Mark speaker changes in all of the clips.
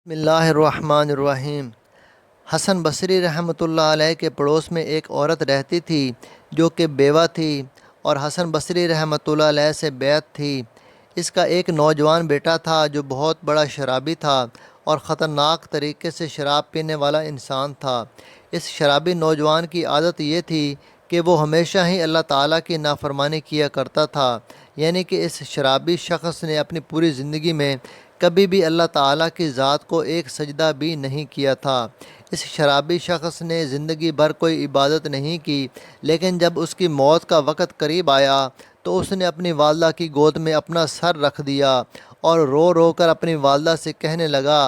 Speaker 1: بسم اللہ الرحمن الرحیم۔ حسن بصری رحمۃ اللہ علیہ کے پڑوس میں ایک عورت رہتی تھی جو کہ بیوہ تھی اور حسن بصری رحمۃ اللہ علیہ سے بیعت تھی۔ اس کا ایک نوجوان بیٹا تھا جو بہت بڑا شرابی تھا اور خطرناک طریقے سے شراب پینے والا انسان تھا۔ اس شرابی نوجوان کی عادت یہ تھی کہ وہ ہمیشہ ہی اللہ تعالیٰ کی نافرمانی کیا کرتا تھا، یعنی کہ اس شرابی شخص نے اپنی پوری زندگی میں کبھی بھی اللہ تعالیٰ کی ذات کو ایک سجدہ بھی نہیں کیا تھا۔ اس شرابی شخص نے زندگی بھر کوئی عبادت نہیں کی، لیکن جب اس کی موت کا وقت قریب آیا تو اس نے اپنی والدہ کی گود میں اپنا سر رکھ دیا اور رو رو کر اپنی والدہ سے کہنے لگا،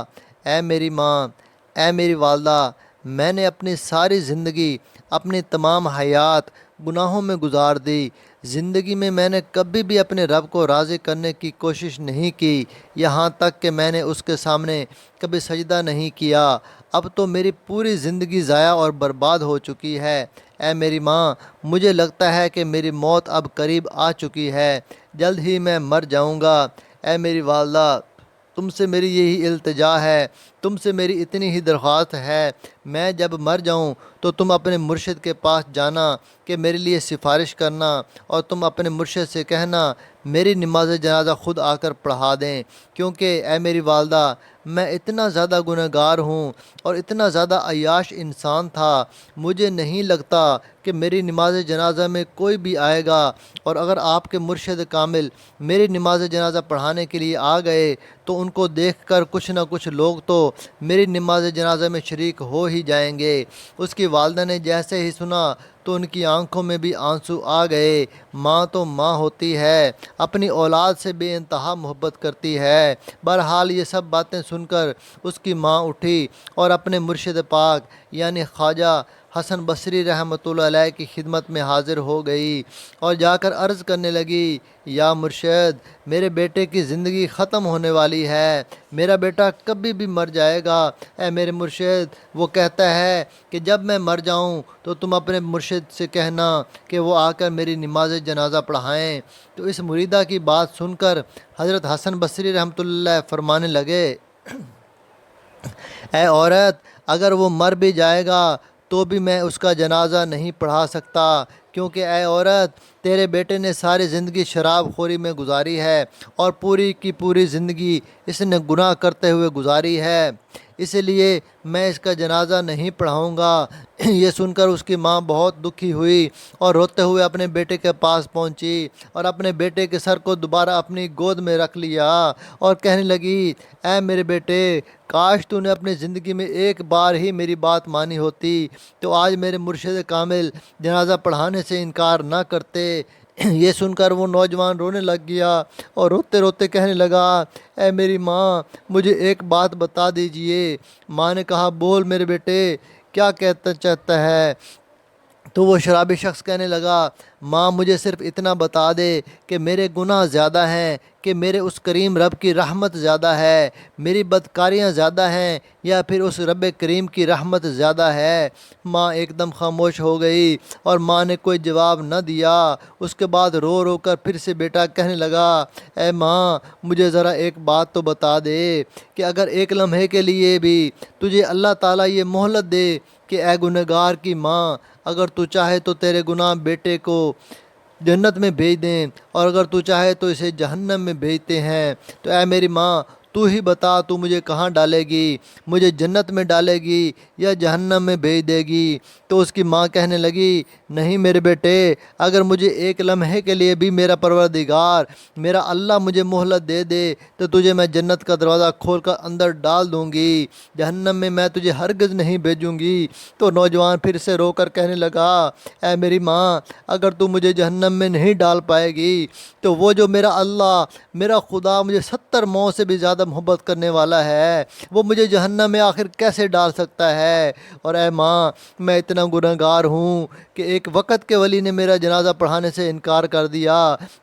Speaker 1: اے میری ماں، اے میری والدہ، میں نے اپنی ساری زندگی، اپنی تمام حیات گناہوں میں گزار دی۔ زندگی میں نے کبھی بھی اپنے رب کو راضی کرنے کی کوشش نہیں کی، یہاں تک کہ میں نے اس کے سامنے کبھی سجدہ نہیں کیا۔ اب تو میری پوری زندگی ضائع اور برباد ہو چکی ہے۔ اے میری ماں، مجھے لگتا ہے کہ میری موت اب قریب آ چکی ہے، جلد ہی میں مر جاؤں گا۔ اے میری والدہ، تم سے میری یہی التجا ہے، تم سے میری اتنی ہی درخواست ہے، میں جب مر جاؤں تو تم اپنے مرشد کے پاس جانا کہ میرے لیے سفارش کرنا، اور تم اپنے مرشد سے کہنا میری نماز جنازہ خود آ کر پڑھا دیں، کیونکہ اے میری والدہ، میں اتنا زیادہ گنہگار ہوں اور اتنا زیادہ عیاش انسان تھا، مجھے نہیں لگتا کہ میری نماز جنازہ میں کوئی بھی آئے گا، اور اگر آپ کے مرشد کامل میری نماز جنازہ پڑھانے کے لیے آ گئے تو ان کو دیکھ کر کچھ نہ کچھ لوگ تو میری نماز جنازہ میں شریک ہو ہی جائیں گے۔ اس کی والدہ نے جیسے ہی سنا تو ان کی آنکھوں میں بھی آنسو آ گئے۔ ماں تو ماں ہوتی ہے، اپنی اولاد سے بے انتہا محبت کرتی ہے۔ بہرحال یہ سب باتیں سن کر اس کی ماں اٹھی اور اپنے مرشد پاک یعنی خواجہ حسن بصری رحمۃ اللہ علیہ کی خدمت میں حاضر ہو گئی اور جا کر عرض کرنے لگی، یا مرشد، میرے بیٹے کی زندگی ختم ہونے والی ہے، میرا بیٹا کبھی بھی مر جائے گا۔ اے میرے مرشد، وہ کہتا ہے کہ جب میں مر جاؤں تو تم اپنے مرشد سے کہنا کہ وہ آ کر میری نماز جنازہ پڑھائیں۔ تو اس مریدہ کی بات سن کر حضرت حسن بصری رحمۃ اللہ فرمانے لگے، اے عورت، اگر وہ مر بھی جائے گا تو بھی میں اس کا جنازہ نہیں پڑھا سکتا، کیونکہ اے عورت، تیرے بیٹے نے ساری زندگی شراب خوری میں گزاری ہے اور پوری کی پوری زندگی اس نے گناہ کرتے ہوئے گزاری ہے، اس لیے میں اس کا جنازہ نہیں پڑھاؤں گا۔ یہ سن کر اس کی ماں بہت دکھی ہوئی اور روتے ہوئے اپنے بیٹے کے پاس پہنچی اور اپنے بیٹے کے سر کو دوبارہ اپنی گود میں رکھ لیا اور کہنے لگی، اے میرے بیٹے، کاش تو نے اپنی زندگی میں ایک بار ہی میری بات مانی ہوتی تو آج میرے مرشد کامل جنازہ پڑھانے سے انکار نہ کرتے۔ یہ سن کر وہ نوجوان رونے لگ گیا اور روتے روتے کہنے لگا، اے میری ماں، مجھے ایک بات بتا دیجئے۔ ماں نے کہا، بول میرے بیٹے، کیا کہتا چاہتا ہے؟ تو وہ شرابی شخص کہنے لگا، ماں، مجھے صرف اتنا بتا دے کہ میرے گناہ زیادہ ہیں کہ میرے اس کریم رب کی رحمت زیادہ ہے، میری بدکاریاں زیادہ ہیں یا پھر اس رب کریم کی رحمت زیادہ ہے۔ ماں ایک دم خاموش ہو گئی اور ماں نے کوئی جواب نہ دیا۔ اس کے بعد رو رو کر پھر سے بیٹا کہنے لگا، اے ماں، مجھے ذرا ایک بات تو بتا دے کہ اگر ایک لمحے کے لیے بھی تجھے اللہ تعالیٰ یہ مہلت دے کہ اے گنہگار کی ماں، اگر تو چاہے تو تیرے گناہ بیٹے کو جنت میں بھیج دیں، اور اگر تو چاہے تو اسے جہنم میں بھیجتے ہیں، تو اے میری ماں، تو ہی بتا، تو مجھے کہاں ڈالے گی؟ مجھے جنت میں ڈالے گی یا جہنم میں بھیج دے گی؟ تو اس کی ماں کہنے لگی، نہیں میرے بیٹے، اگر مجھے ایک لمحے کے لیے بھی میرا پروردگار، میرا اللہ مجھے مہلت دے دے تو تجھے میں جنت کا دروازہ کھول کر اندر ڈال دوں گی، جہنم میں تجھے ہرگز نہیں بھیجوں گی۔ تو نوجوان پھر سے رو کر کہنے لگا، اے میری ماں، اگر تو مجھے جہنم میں نہیں ڈال پائے گی تو وہ جو میرا اللہ، میرا خدا مجھے 70 ماؤں سے بھی زیادہ محبت کرنے والا ہے، وہ مجھے جہنم میں آخر کیسے ڈال سکتا ہے؟ اور اے ماں، میں اتنا گنہگار ہوں کہ ایک وقت کے ولی نے میرا جنازہ پڑھانے سے انکار کر دیا،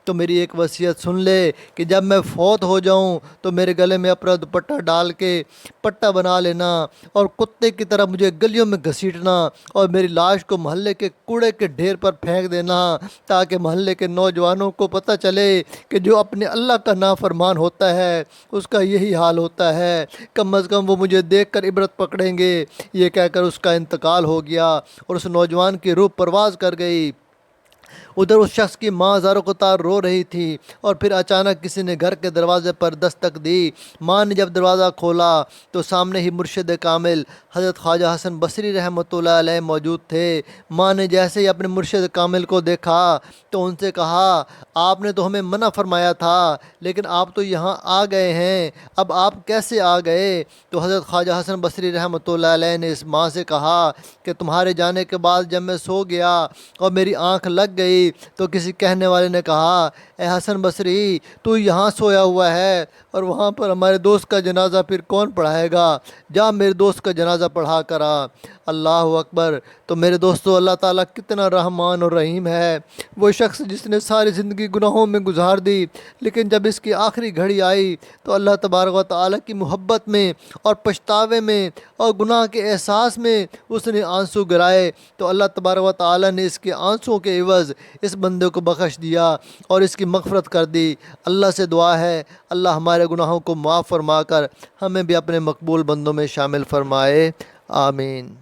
Speaker 1: تو میری ایک وصیت سن لے کہ جب میں فوت ہو جاؤں تو میرے گلے میں اپنا دوپٹہ ڈال کے پٹا بنا لینا اور کتے کی طرح مجھے گلیوں میں گھسیٹنا اور میری لاش کو محلے کے کوڑے کے ڈھیر پر پھینک دینا، تاکہ محلے کے نوجوانوں کو پتہ چلے کہ جو اپنے اللہ کا نافرمان ہوتا ہے اس کا یہی حال ہوتا ہے، کم از کم وہ مجھے دیکھ کر عبرت پکڑیں گے۔ یہ کہہ کر اس کا انتقال ہو گیا اور اس نوجوان کی روح پرواز کر گئی۔ ادھر اس شخص کی ماں زار و قطار رو رہی تھی اور پھر اچانک کسی نے گھر کے دروازے پر دستک دی۔ ماں نے جب دروازہ کھولا تو سامنے ہی مرشد کامل حضرت خواجہ حسن بصری رحمۃ اللہ علیہ موجود تھے۔ ماں نے جیسے ہی اپنے مرشد کامل کو دیکھا تو ان سے کہا، آپ نے تو ہمیں منع فرمایا تھا لیکن آپ تو یہاں آ گئے ہیں، اب آپ کیسے آ گئے؟ تو حضرت خواجہ حسن بصری رحمۃ اللہ علیہ نے اس ماں سے کہا کہ تمہارے جانے کے بعد جب میں سو گیا اور میری آنکھ لگ گئی تو کسی کہنے والے نے کہا، اے حسن بصری، تو یہاں سویا ہوا ہے اور وہاں پر ہمارے دوست کا جنازہ پھر کون پڑھائے گا؟ جا میرے دوست کا جنازہ پڑھا کرا۔ اللہ اکبر! تو میرے دوستو، اللہ تعالیٰ کتنا رحمان اور رحیم ہے۔ وہ شخص جس نے ساری زندگی گناہوں میں گزار دی، لیکن جب اس کی آخری گھڑی آئی تو اللہ تبارک و تعالیٰ کی محبت میں اور پچھتاوے میں اور گناہ کے احساس میں اس نے آنسو گرائے، تو اللہ تبارک و تعالیٰ نے اس کے آنسوں کے عوض اس بندے کو بخش دیا اور اس کی مغفرت کر دی۔ اللہ سے دعا ہے اللہ ہمارے گناہوں کو معاف فرما کر ہمیں بھی اپنے مقبول بندوں میں شامل فرمائے، آمین۔